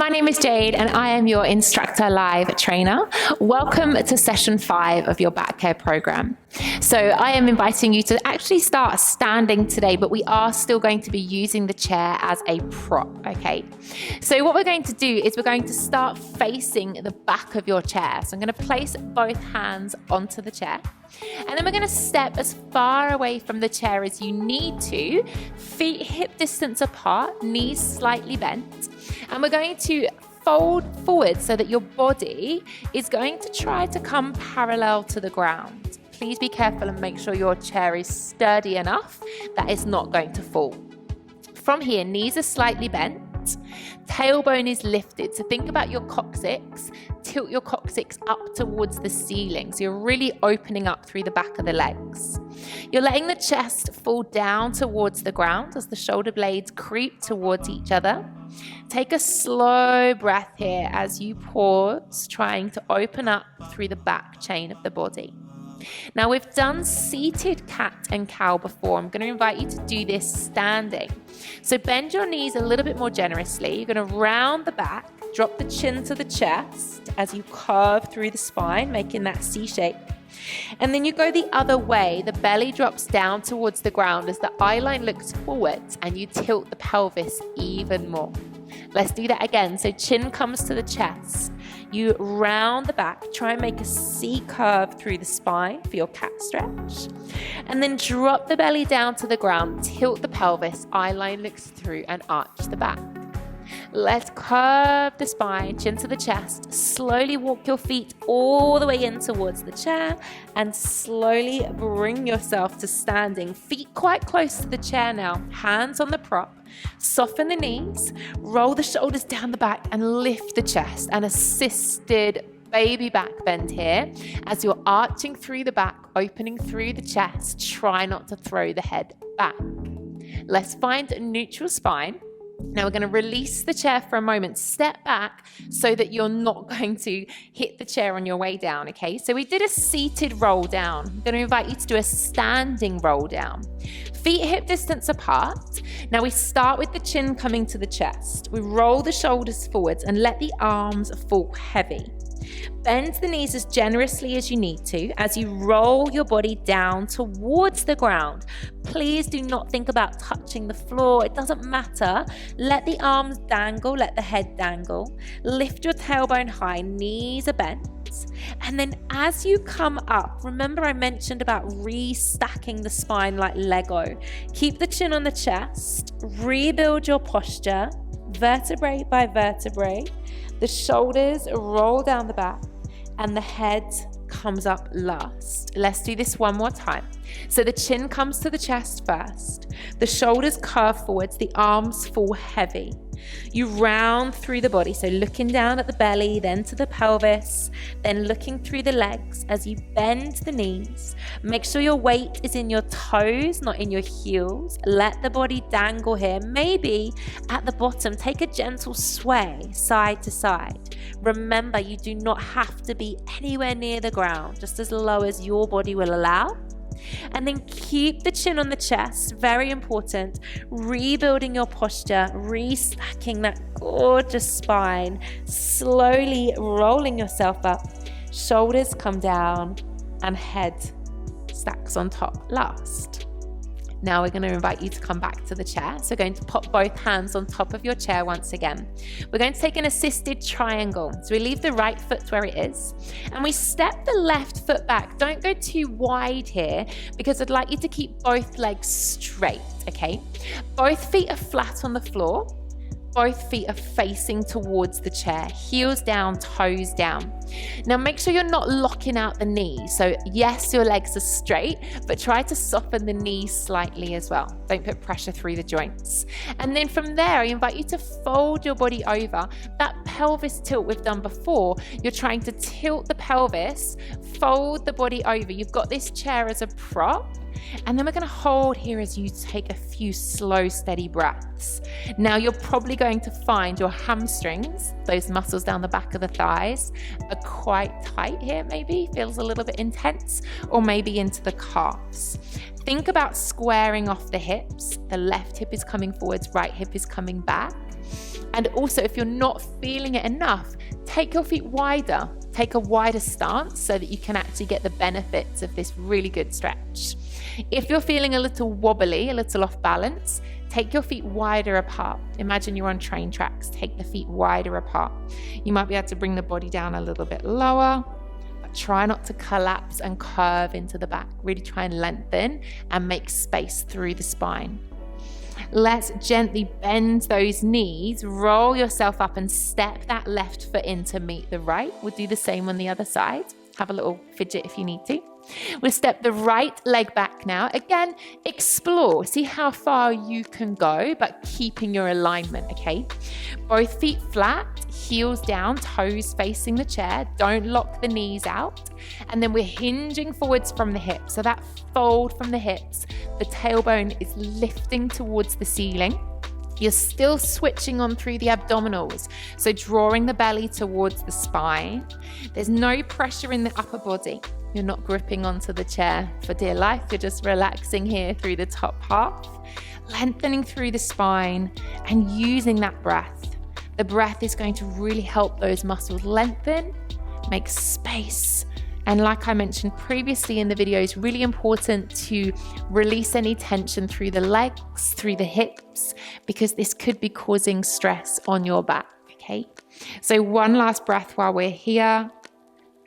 my name is Jade and I am your Instructor Live trainer. Welcome to session 5 of your back care program. So I am inviting you to actually start standing today, but we are still going to be using the chair as a prop, okay? So what we're going to do is we're going to start facing the back of your chair. So I'm going to place both hands onto the chair. And then we're going to step as far away from the chair as you need to, feet hip distance apart, knees slightly bent. And we're going to fold forward so that your body is going to try to come parallel to the ground. Please be careful and make sure your chair is sturdy enough that it's not going to fall. From here, knees are slightly bent. Tailbone is lifted. So think about your coccyx. Tilt your coccyx up towards the ceiling. So you're really opening up through the back of the legs. You're letting the chest fall down towards the ground as the shoulder blades creep towards each other. Take a slow breath here as you pause, trying to open up through the back chain of the body. Now we've done seated cat and cow before. I'm going to invite you to do this standing. So bend your knees a little bit more generously. You're going to round the back, drop the chin to the chest as you curve through the spine, making that C shape. And then you go the other way. The belly drops down towards the ground as the eye line looks forwards and you tilt the pelvis even more. Let's do that again. So chin comes to the chest. You round the back, try and make a C curve through the spine for your cat stretch. And then drop the belly down to the ground, tilt the pelvis, eye line looks through and arch the back. Let's curve the spine, chin to the chest. Slowly walk your feet all the way in towards the chair and slowly bring yourself to standing. Feet quite close to the chair now, hands on the prop. Soften the knees, roll the shoulders down the back and lift the chest. An assisted baby back bend here as you're arching through the back, opening through the chest. Try not to throw the head back. Let's find a neutral spine. Now we're going to release the chair for a moment, step back so that you're not going to hit the chair on your way down, okay? So we did a seated roll down. I'm going to invite you to do a standing roll down. Feet hip distance apart. Now we start with the chin coming to the chest. We roll the shoulders forwards and let the arms fall heavy. Bend the knees as generously as you need to as you roll your body down towards the ground. Please do not think about touching the floor. It doesn't matter. Let the arms dangle, let the head dangle. Lift your tailbone high, knees are bent. And then as you come up, remember I mentioned about restacking the spine like Lego. Keep the chin on the chest, rebuild your posture, vertebrae by vertebrae. The shoulders roll down the back and the head comes up last. Let's do this one more time. So the chin comes to the chest first. The shoulders curve forwards, the arms fall heavy. You round through the body, so looking down at the belly, then to the pelvis, then looking through the legs as you bend the knees. Make sure your weight is in your toes, not in your heels. Let the body dangle here. Maybe at the bottom, take a gentle sway side to side. Remember, you do not have to be anywhere near the ground, just as low as your body will allow. And then keep the chin on the chest, very important. Rebuilding your posture, restacking that gorgeous spine, slowly rolling yourself up. Shoulders come down and head stacks on top last. Now we're going to invite you to come back to the chair. So we're going to pop both hands on top of your chair once again. We're going to take an assisted triangle. So we leave the right foot where it is and we step the left foot back. Don't go too wide here because I'd like you to keep both legs straight, okay? Both feet are flat on the floor. Both feet are facing towards the chair, heels down, toes down. Now make sure you're not locking out the knees. So yes, your legs are straight, but try to soften the knees slightly as well. Don't put pressure through the joints. And then from there, I invite you to fold your body over. That pelvis tilt we've done before, you're trying to tilt the pelvis, fold the body over. You've got this chair as a prop. And then we're going to hold here as you take a few slow, steady breaths. Now you're probably going to find your hamstrings, those muscles down the back of the thighs, are quite tight here maybe, feels a little bit intense, or maybe into the calves. Think about squaring off the hips. The left hip is coming forwards, right hip is coming back. And also, if you're not feeling it enough, take your feet wider. Take a wider stance so that you can actually get the benefits of this really good stretch. If you're feeling a little wobbly, a little off balance, take your feet wider apart. Imagine you're on train tracks. Take the feet wider apart. You might be able to bring the body down a little bit lower, but try not to collapse and curve into the back. Really try and lengthen and make space through the spine. Let's gently bend those knees, roll yourself up and step that left foot in to meet the right. We'll do the same on the other side. Have a little fidget if you need to. We'll step the right leg back now. Again, explore. See how far you can go, but keeping your alignment, okay? Both feet flat, heels down, toes facing the chair. Don't lock the knees out. And then we're hinging forwards from the hips. So that fold from the hips, the tailbone is lifting towards the ceiling. You're still switching on through the abdominals, so drawing the belly towards the spine. There's no pressure in the upper body. You're not gripping onto the chair for dear life. You're just relaxing here through the top half, lengthening through the spine and using that breath. The breath is going to really help those muscles lengthen, make space. And like I mentioned previously in the video, it's really important to release any tension through the legs, through the hips, because this could be causing stress on your back, okay? So one last breath while we're here,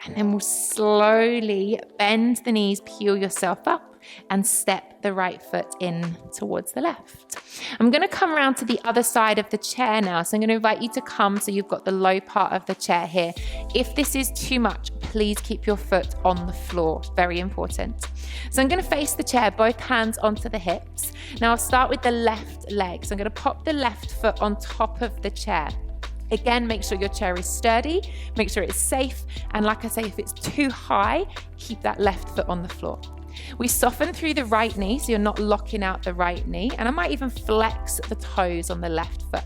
and then we'll slowly bend the knees, peel yourself up, and step the right foot in towards the left. I'm going to come around to the other side of the chair now. So I'm going to invite you to come so you've got the low part of the chair here. If this is too much, please keep your foot on the floor. Very important. So I'm going to face the chair, both hands onto the hips. Now I'll start with the left leg. So I'm going to pop the left foot on top of the chair. Again, make sure your chair is sturdy, make sure it's safe. And like I say, if it's too high, keep that left foot on the floor. We soften through the right knee, so you're not locking out the right knee. And I might even flex the toes on the left foot.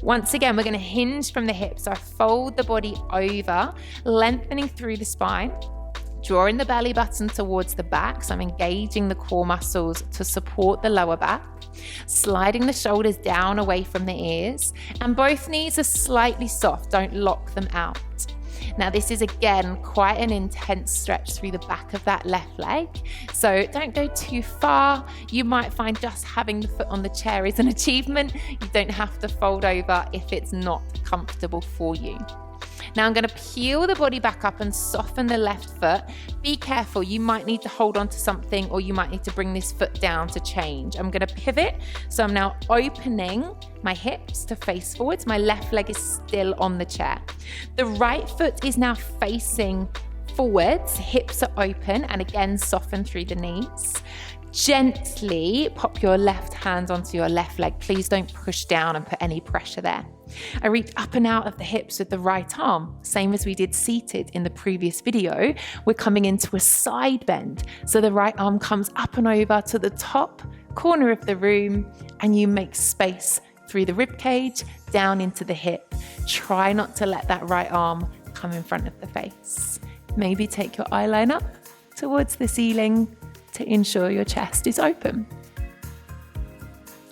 Once again, we're going to hinge from the hips. So I fold the body over, lengthening through the spine, drawing the belly button towards the back. So I'm engaging the core muscles to support the lower back, sliding the shoulders down away from the ears. And both knees are slightly soft. Don't lock them out. Now this is again quite an intense stretch through the back of that left leg. So don't go too far. You might find just having the foot on the chair is an achievement. You don't have to fold over if it's not comfortable for you. Now I'm going to peel the body back up and soften the left foot. Be careful, you might need to hold on to something or you might need to bring this foot down to change. I'm going to pivot, so I'm now opening my hips to face forwards. My left leg is still on the chair. The right foot is now facing forwards, hips are open, and again soften through the knees. Gently pop your left hand onto your left leg. Please don't push down and put any pressure there. I reach up and out of the hips with the right arm, same as we did seated in the previous video. We're coming into a side bend. So the right arm comes up and over to the top corner of the room, and you make space through the rib cage, down into the hip. Try not to let that right arm come in front of the face. Maybe take your eye line up towards the ceiling to ensure your chest is open.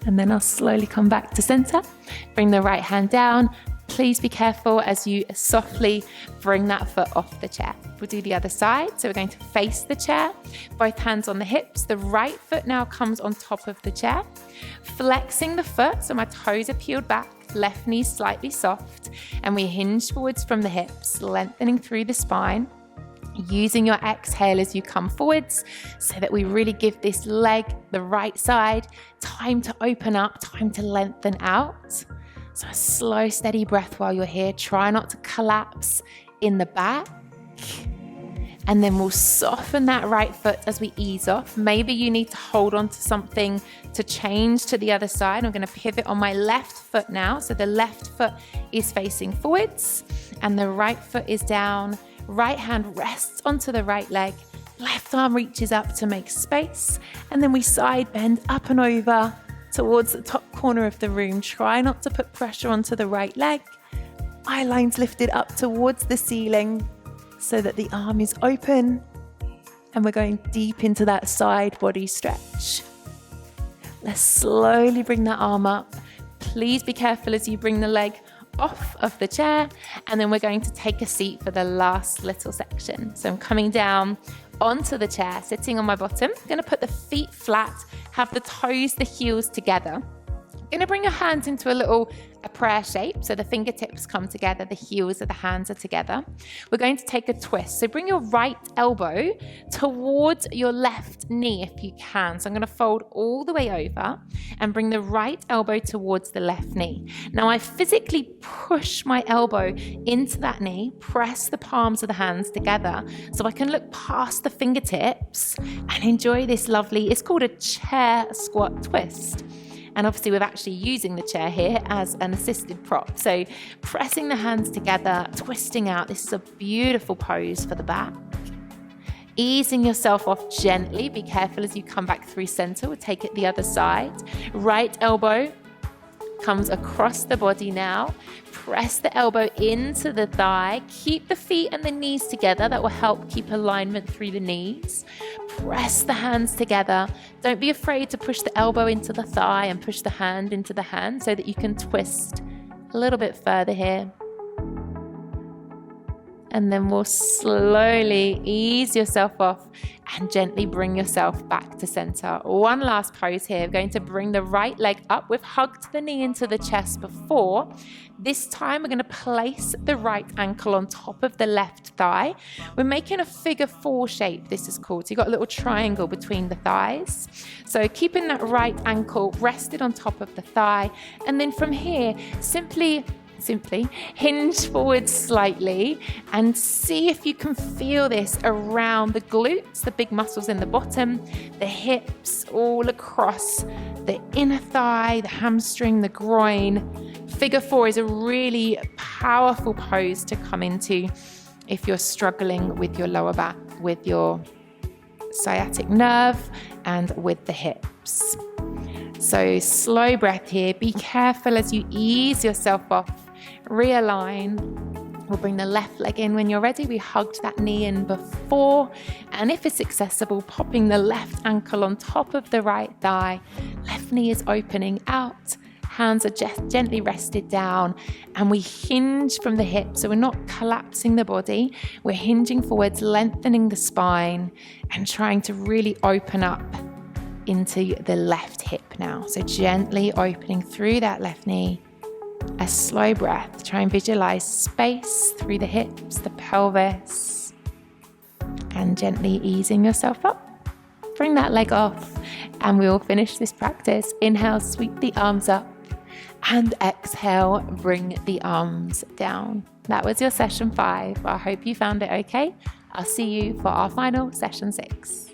And then I'll slowly come back to center. Bring the right hand down. Please be careful as you softly bring that foot off the chair. We'll do the other side. So we're going to face the chair, both hands on the hips. The right foot now comes on top of the chair. Flexing the foot, so my toes are peeled back, left knee slightly soft, and we hinge forwards from the hips, lengthening through the spine. Using your exhale as you come forwards so that we really give this leg, the right side, time to open up, time to lengthen out. So a slow, steady breath while you're here. Try not to collapse in the back. And then we'll soften that right foot as we ease off. Maybe you need to hold on to something to change to the other side. I'm going to pivot on my left foot now. So the left foot is facing forwards and the right foot is down. Right hand rests onto the right leg, left arm reaches up to make space, and then we side bend up and over towards the top corner of the room. Try not to put pressure onto the right leg. Eye lines lifted up towards the ceiling so that the arm is open, and we're going deep into that side body stretch. Let's slowly bring that arm up, Please be careful as you bring the leg off of the chair, and then we're going to take a seat for the last little section. So I'm coming down onto the chair, sitting on my bottom. I'm going to put the feet flat, have the toes, the heels together. Going to bring your hands into a prayer shape. So the fingertips come together, the heels of the hands are together. We're going to take a twist. So bring your right elbow towards your left knee if you can. So I'm going to fold all the way over and bring the right elbow towards the left knee. Now I physically push my elbow into that knee, press the palms of the hands together so I can look past the fingertips and enjoy this lovely, it's called a chair squat twist. And obviously we're actually using the chair here as an assisted prop. So pressing the hands together, twisting out. This is a beautiful pose for the back. Easing yourself off gently. Be careful as you come back through center. We'll take it the other side. Right elbow comes across the body now. Press the elbow into the thigh. Keep the feet and the knees together. That will help keep alignment through the knees. Press the hands together. Don't be afraid to push the elbow into the thigh and push the hand into the hand so that you can twist a little bit further here. And then we'll slowly ease yourself off and gently bring yourself back to center. One last pose here. We're going to bring the right leg up. We've hugged the knee into the chest before. This time we're going to place the right ankle on top of the left thigh. We're making a figure 4 shape, this is called. So you've got a little triangle between the thighs. So keeping that right ankle rested on top of the thigh. And then from here, simply hinge forward slightly and see if you can feel this around the glutes, the big muscles in the bottom, the hips, all across the inner thigh, the hamstring, the groin. Figure 4 is a really powerful pose to come into if you're struggling with your lower back, with your sciatic nerve, and with the hips. So slow breath here. Be careful as you ease yourself off. Realign. We'll bring the left leg in when you're ready. We hugged that knee in before. And if it's accessible, popping the left ankle on top of the right thigh. Left knee is opening out. Hands are just gently rested down. And we hinge from the hips. So we're not collapsing the body. We're hinging forwards, lengthening the spine and trying to really open up into the left hip now. So gently opening through that left knee. A slow breath. Try and visualize space through the hips, the pelvis, and gently easing yourself up. Bring that leg off, and we will finish this practice. Inhale, sweep the arms up, and exhale, bring the arms down. That was your session 5. I hope you found it okay. I'll see you for our final session 6.